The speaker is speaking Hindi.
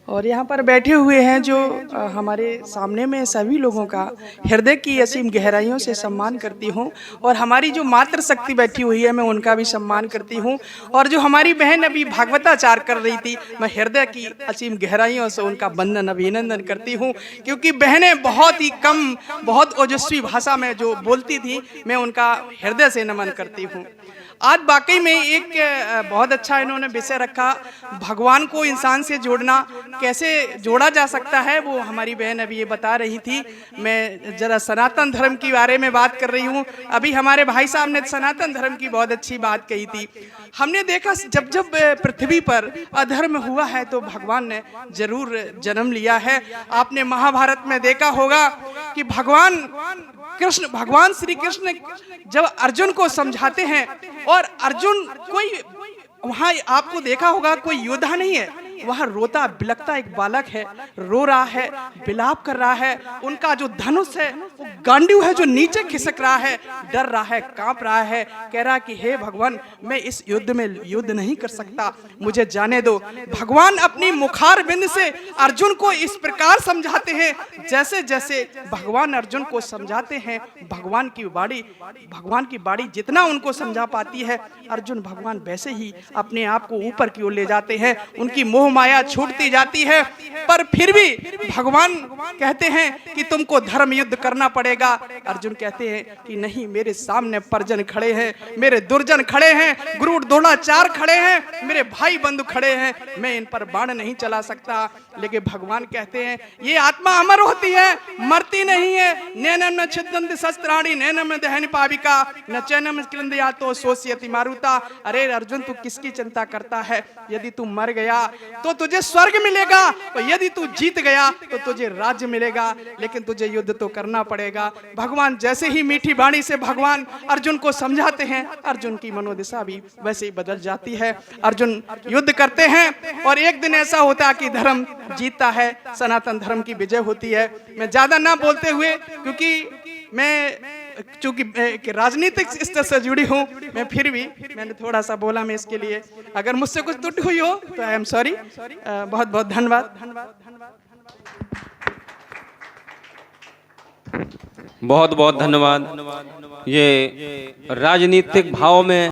और यहाँ पर बैठे हुए हैं जो हमारे सामने में सभी लोगों का हृदय की असीम गहराइयों से सम्मान करती हूँ। और हमारी जो मातृशक्ति बैठी हुई है मैं उनका भी सम्मान करती हूँ। और जो हमारी बहन अभी भागवताचार कर रही थी, मैं हृदय की असीम गहराइयों से उनका वंदन अभिनंदन करती हूँ, क्योंकि बहनें बहुत ही कम, बहुत ओजस्वी भाषा में जो बोलती थी, मैं उनका हृदय से नमन करती हूँ। आज वाकई में एक बहुत अच्छा इन्होंने विषय रखा, भगवान को इंसान से जोड़ना, कैसे जोड़ा जा सकता है, वो हमारी बहन अभी ये बता रही थी। मैं जरा सनातन धर्म के बारे में बात कर रही हूँ। अभी हमारे भाई साहब ने सनातन धर्म की बहुत अच्छी बात कही थी। हमने देखा जब जब पृथ्वी पर अधर्म हुआ है तो भगवान ने जरूर जन्म लिया है। आपने महाभारत में देखा होगा कि भगवान श्री कृष्ण जब अर्जुन को समझाते हैं, और अर्जुन कोई वहां आपको देखा होगा कोई योद्धा नहीं है, वहां रोता बिलखता एक बालक है, रो रहा है, विलाप कर रहा है। उनका जो धनुष है वो गांडीव है जो नीचे खिसक रहा है, डर रहा है, कांप रहा है, कह रहा कि हे भगवान, मैं इस युद्ध में युद्ध नहीं कर सकता, मुझे जाने दो। भगवान अपनी मुखार बिंद से अर्जुन को इस प्रकार समझाते हैं, जैसे जैसे भगवान अर्जुन को समझाते हैं, भगवान की बाड़ी जितना उनको समझा पाती है, अर्जुन भगवान वैसे ही अपने आप को ऊपर की ओर ले जाते हैं। उनकी मोह माया छूटती जाती है, पर फिर भी भगवान कहते हैं कि तुमको धर्म युद्ध करना पड़ेगा। अर्जुन कहते हैं कि नहीं, मेरे सामने परिजन खड़े हैं, मेरे दुर्जन खड़े हैं, गुरु द्रोणाचार्य खड़े हैं, मेरे भाई बंधु खड़े हैं, मैं इन पर बाण नहीं चला सकता। लेकिन भगवान कहते हैं ये आत्मा अमर होती है, मरती नहीं है। नैनम न छिद्यन्ति शस्त्राणि, नैनम न दहन पाविका, न चैनम क्लिंदयातो सोष्यति मारुता। अरे अर्जुन, तू किसकी चिंता करता है? यदि तू मर गया तो तुझे स्वर्ग मिलेगा, और यदि तू जीत गया तो तुझे राज्य मिलेगा, लेकिन तुझे युद्ध तो करना पड़ेगा। भगवान जैसे ही मीठी वाणी से भगवान अर्जुन को समझाते हैं, अर्जुन की मनोदशा भी वैसे ही बदल जाती है। अर्जुन युद्ध करते हैं और एक दिन ऐसा होता है कि धर्म जीतता है, सनातन धर्म की विजय होती है। मैं ज्यादा ना बोलते हुए, क्योंकि मैं चूंकि राजनीतिक स्तर से जुड़ी हूँ, मैं फिर भी मैंने थोड़ा सा बोला, मैं इसके लिए अगर मुझसे कुछ त्रुटि हुई हो तो आई एम सॉरी। बहुत बहुत धन्यवाद। बहुत बहुत धन्यवाद। ये राजनीतिक भाव में